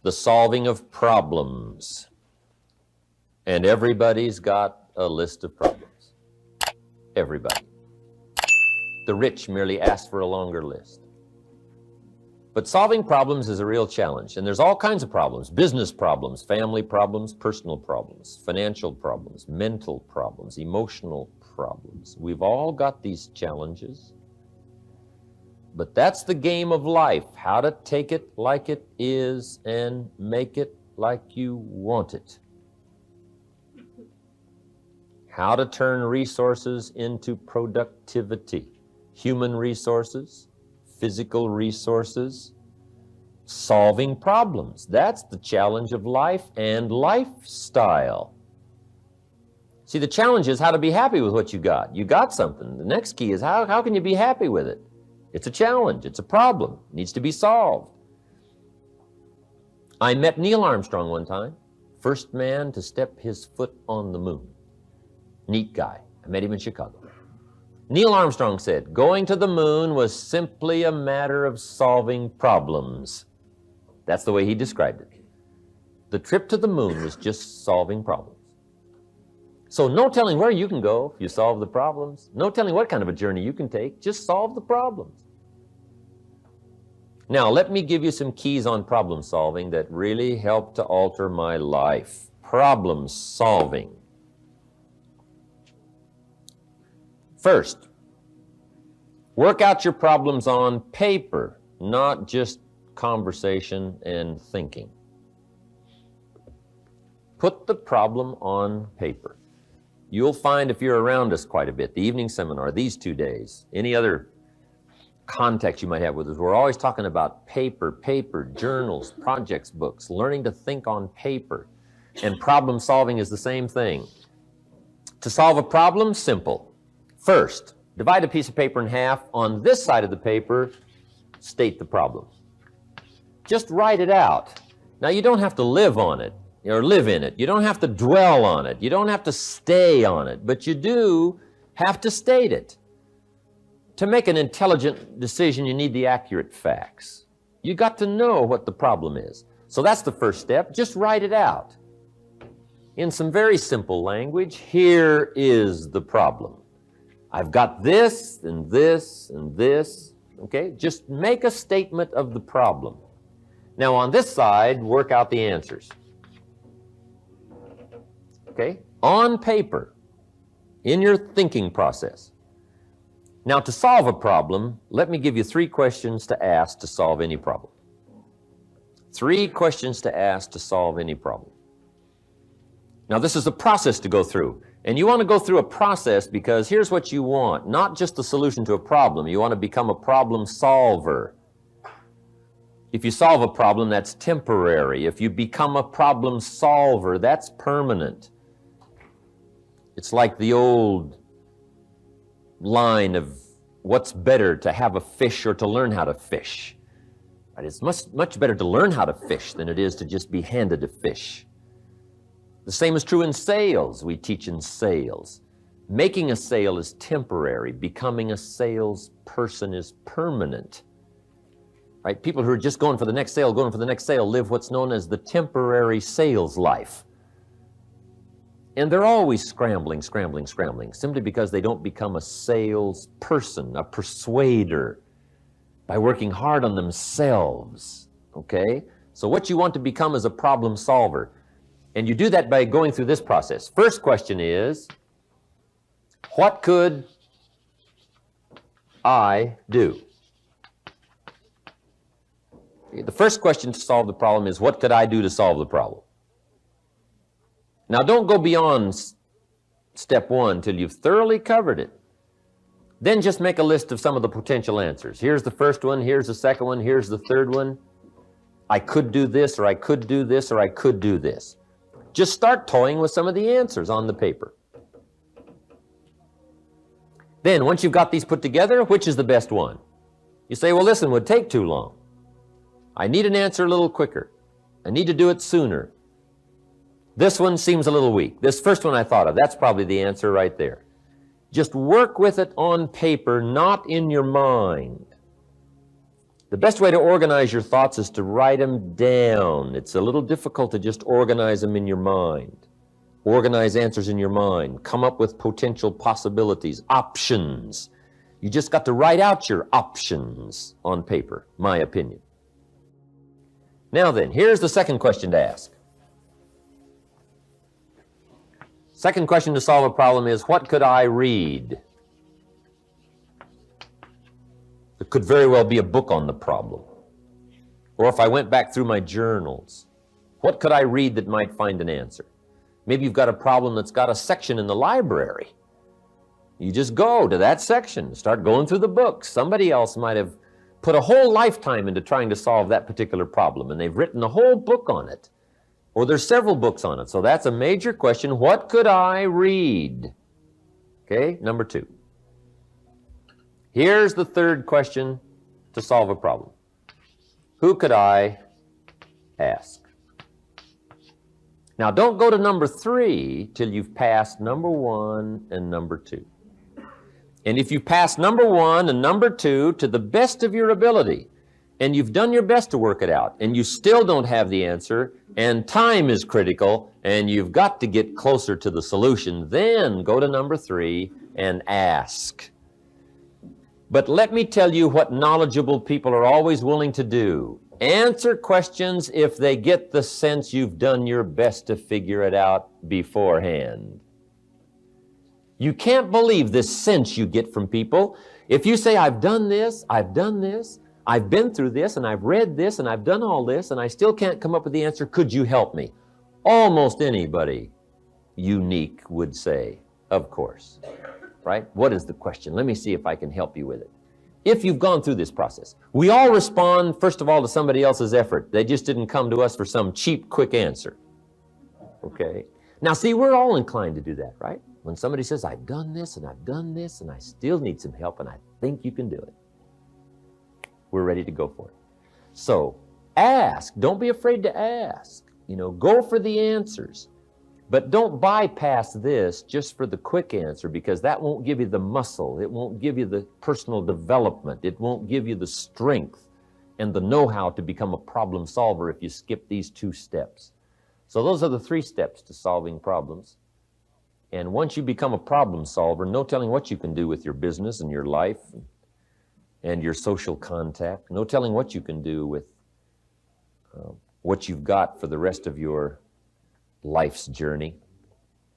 the solving of problems. And everybody's got a list of problems. Everybody. The rich merely ask for a longer list. But solving problems is a real challenge, and there's all kinds of problems: business problems, family problems, personal problems, financial problems, mental problems, emotional problems. We've all got these challenges. But that's the game of life, how to take it like it is and make it like you want it. How to turn resources into productivity. Human resources, physical resources, solving problems. That's the challenge of life and lifestyle. See, the challenge is how to be happy with what you got. You got something. The next key is how can you be happy with it? It's a challenge. It's a problem. It needs to be solved. I met Neil Armstrong one time, first man to step his foot on the moon. Neat guy. I met him in Chicago. Neil Armstrong said, going to the moon was simply a matter of solving problems. That's the way he described it. The trip to the moon was just solving problems. So no telling where you can go if you solve the problems. No telling what kind of a journey you can take. Just solve the problems. Now, let me give you some keys on problem solving that really helped to alter my life. Problem solving. First, work out your problems on paper, not just conversation and thinking. Put the problem on paper. You'll find, if you're around us quite a bit, the evening seminar, these 2 days, any other context you might have with us, we're always talking about paper, journals, projects, books, learning to think on paper. And problem solving is the same thing. To solve a problem, simple. First, divide a piece of paper in half. On this side of the paper, state the problem. Just write it out. Now, you don't have to live on it or live in it. You don't have to dwell on it. You don't have to stay on it, but you do have to state it. To make an intelligent decision, you need the accurate facts. You got to know what the problem is. So that's the first step. Just write it out. In some very simple language, here is the problem. I've got this and this and this. Okay, just make a statement of the problem. Now on this side, work out the answers. Okay, on paper, in your thinking process. Now to solve a problem, let me give you 3 questions to ask to solve any problem. 3 questions to ask to solve any problem. Now this is a process to go through. And you want to go through a process because here's what you want. Not just the solution to a problem. You want to become a problem solver. If you solve a problem, that's temporary. If you become a problem solver, that's permanent. It's like the old line of what's better, to have a fish or to learn how to fish. Right? It's much better to learn how to fish than it is to just be handed a fish. The same is true in sales. We teach in sales. Making a sale is temporary. Becoming a salesperson is permanent. Right? People who are just going for the next sale, live what's known as the temporary sales life. And they're always scrambling, simply because they don't become a salesperson, a persuader, by working hard on themselves, okay? So what you want to become is a problem solver. And you do that by going through this process. First question is, what could I do? The first question to solve the problem is, what could I do to solve the problem? Now, don't go beyond step 1 till you've thoroughly covered it. Then just make a list of some of the potential answers. Here's the first one, here's the second one, here's the third one. I could do this, or I could do this, or I could do this. Just start toying with some of the answers on the paper. Then, once you've got these put together, which is the best one? You say, well, this one would take too long. I need an answer a little quicker. I need to do it sooner. This one seems a little weak. This first one I thought of, that's probably the answer right there. Just work with it on paper, not in your mind. The best way to organize your thoughts is to write them down. It's a little difficult to just organize them in your mind. Organize answers in your mind. Come up with potential possibilities, options. You just got to write out your options on paper, my opinion. Now then, here's the second question to ask. Second question to solve a problem is, what could I read? It could very well be a book on the problem. Or if I went back through my journals, what could I read that might find an answer? Maybe you've got a problem that's got a section in the library. You just go to that section, start going through the books. Somebody else might have put a whole lifetime into trying to solve that particular problem, and they've written a whole book on it. Or there's several books on it. So that's a major question. What could I read? Okay, number 2. Here's the third question to solve a problem. Who could I ask? Now, don't go to number 3 till you've passed number 1 and number 2. And if you pass number 1 and number 2 to the best of your ability, and you've done your best to work it out, and you still don't have the answer, and time is critical, and you've got to get closer to the solution, then go to number 3 and ask. But let me tell you what knowledgeable people are always willing to do. Answer questions if they get the sense you've done your best to figure it out beforehand. You can't believe this sense you get from people. If you say, I've done this, I've been through this, and I've read this, and I've done all this, and I still can't come up with the answer, could you help me? Almost anybody unique would say, of course, right? What is the question? Let me see if I can help you with it. If you've gone through this process, we all respond, first of all, to somebody else's effort. They just didn't come to us for some cheap, quick answer. Okay? Now, see, we're all inclined to do that, right? When somebody says, I've done this, and I've done this, and I still need some help, and I think you can do it. We're ready to go for it. So, ask. Don't be afraid to ask. You know, go for the answers. But don't bypass this just for the quick answer, because that won't give you the muscle. It won't give you the personal development. It won't give you the strength and the know-how to become a problem solver if you skip these 2 steps. So those are the 3 steps to solving problems. And once you become a problem solver, no telling what you can do with your business and your life and your social contact. No telling what you can do with what you've got for the rest of your life's journey.